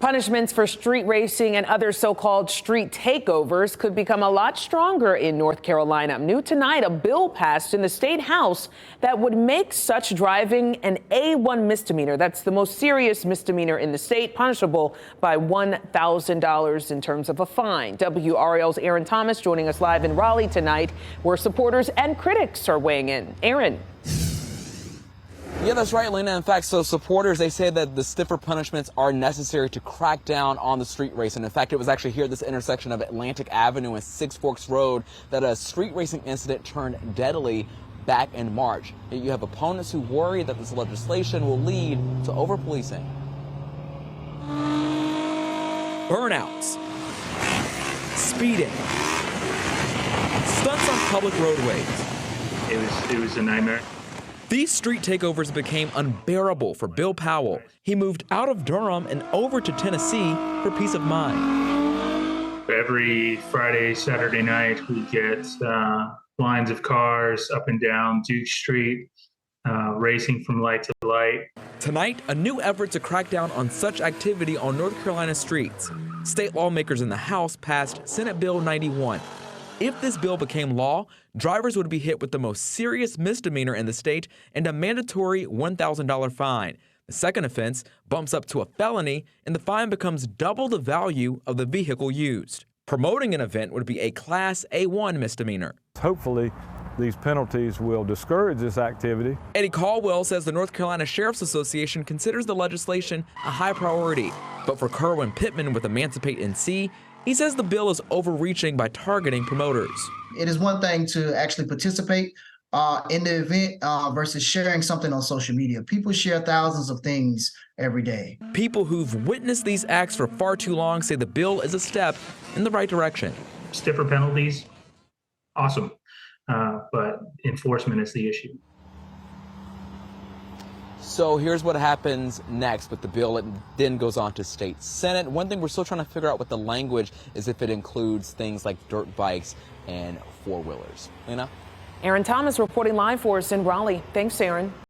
Punishments for street racing and other so-called street takeovers could become a lot stronger in North Carolina. New tonight, a bill passed in the state house that would make such driving an A1 misdemeanor. That's the most serious misdemeanor in the state, punishable by $1,000 in terms of a fine. WRAL's Aaron Thomas joining us live in Raleigh tonight, where supporters and critics are weighing in. Aaron. Yeah, that's right, Lena. In fact, so supporters, they say that the stiffer punishments are necessary to crack down on the street racing. In fact, it was actually here at this intersection of Atlantic Avenue and Six Forks Road that a street racing incident turned deadly back in March. You have opponents who worry that this legislation will lead to over-policing. Burnouts, speeding, stunts on public roadways. It was a nightmare. These street takeovers became unbearable for Bill Powell. He moved out of Durham and over to Tennessee for peace of mind. Every Friday, Saturday night, we get lines of cars up and down Duke Street, racing from light to light. Tonight, a new effort to crack down on such activity on North Carolina streets. State lawmakers in the House passed Senate Bill 91. If this bill became law, drivers would be hit with the most serious misdemeanor in the state and a mandatory $1,000 fine. The second offense bumps up to a felony, and the fine becomes double the value of the vehicle used. Promoting an event would be a Class A1 misdemeanor. Hopefully, these penalties will discourage this activity. Eddie Caldwell says the North Carolina Sheriff's Association considers the legislation a high priority. But for Kerwin Pittman with Emancipate NC, he says the bill is overreaching by targeting promoters. It is one thing to actually participate in the event versus sharing something on social media. People share thousands of things every day. People who've witnessed these acts for far too long say the bill is a step in the right direction. Stiffer penalties, awesome, but enforcement is the issue. So here's what happens next with the bill. It then goes on to state Senate. One thing we're still trying to figure out with the language is if it includes things like dirt bikes and four-wheelers. Lena? Aaron Thomas reporting live for us in Raleigh. Thanks, Aaron.